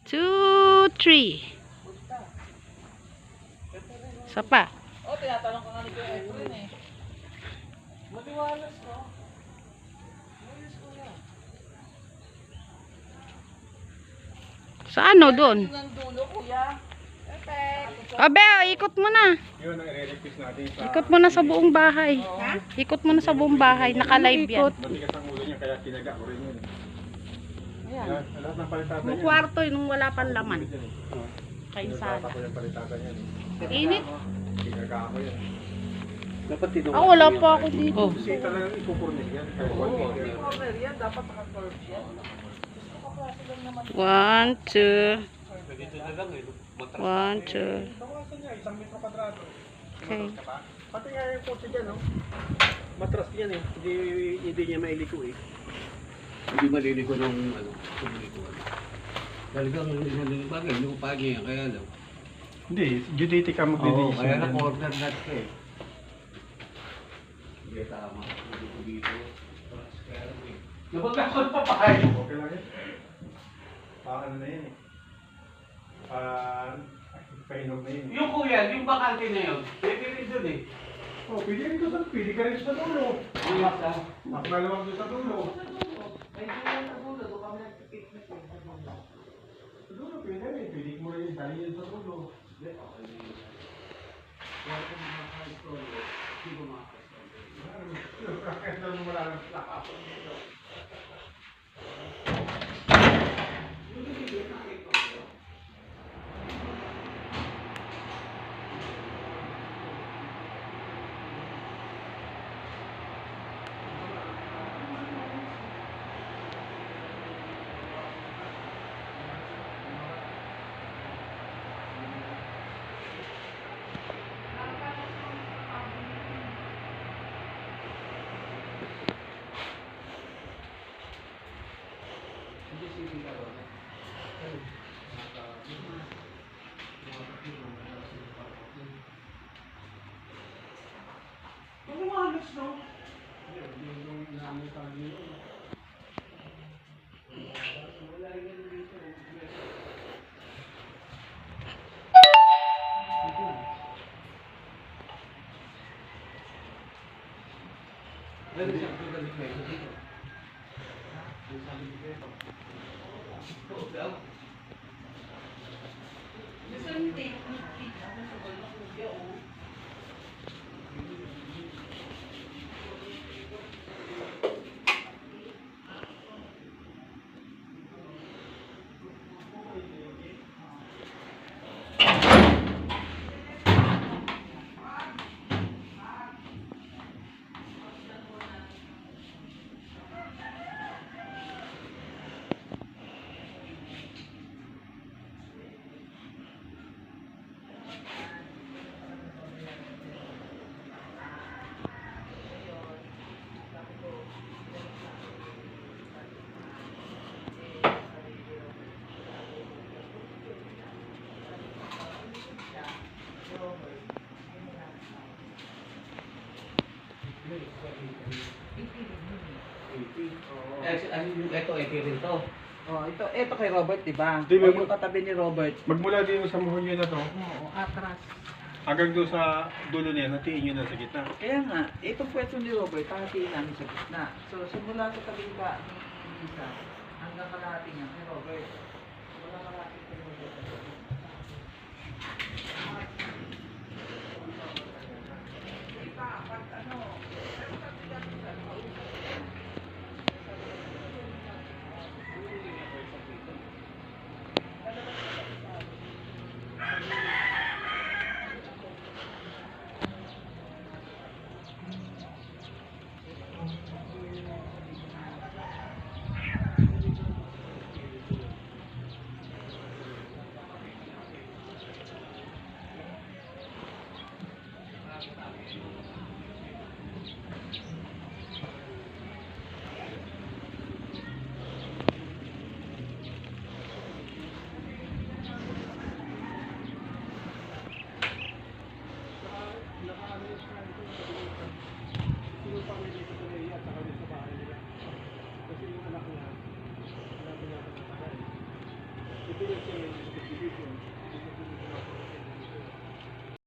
2, 3. Isa pa. Oh, tinatanong ko nga ni Kuya Efren eh. Matiwalas ko. Ayos ko yan. Sa ano doon? Yung ang dulo, Kuya. Perfect. Abe, ikot mo na. Yun ang i-repeat natin sa... Ikot mo na sa buong bahay. Ikot mo na sa buong bahay. Naka-live yan. Matigas ang ulo niya kaya tinaga ko rin yun. Ayan. Yan, lahat ng palitatan Yung yan. kwarto, yung wala pang laman. Kay Pinagkata Sala. ko yung palitatan yan. Init. Tinaga ko yan. Dapat tinawag. Ako, wala pa ako dito. Kasi talagang ipupurnis yan. Kaya Oo, one hindi meter. corner yan. Dapat naka-curve yan. Gusto ko klase lang naman. 1, 2. Dito na lang eh. 1, 2. Bawasan niya, 1 metro kwadrado. Okay. Matras ka pa? Pati nga yung kotse dyan, no? Matras yan eh. Hindi niya mailiko eh. Hindi maliliko ng ano. Talagang bagay, hindi ko pagi yan. Kaya lang. Hindi, Judith ka Oo, magdidesisyon. kaya na-corner na ka eh. Hindi tama. Dito dito. Kaya lang eh. Napagkakot pa pa kayo. Okay lang yan. Ano na yan eh. Painom na yun. Yung kuya, yung bakante na yun. Pwede rin dun eh. Oh, pwede rin doon. Pwede ka rin sa dulo. Yung masa. Nakalawag doon sa dulo. Ay, hindi lang na dulo. Doon kami nag-picnic eh. Sa dulo, pwede rin. Pwede mo rin dali yun sa dulo. Hindi, okay na yun. Kaya kung makaka-install, hindi ko makaka-install. Kahit na wala ng lakapon dito. Ano mga halos no? Pwede siya pagkalit kayo dito. Ang sabi ko kayo. Oo, daw. Ito, rin to. Oh, ito kay Robert, di ba? Di ba- O, yung katabi ni Robert. Magmula din sa muhunyo na to, Oo, atras. hanggang doon sa dulo niya, natiin nyo na sa gitna. Kaya nga, itong pwesto ni Robert, hatiin namin sa gitna. So, simula sa tabi ba ni Isa, hanggang kalahati niya kay Robert. Wala kalahati kay Robert. Iba, pag ano, Ito yung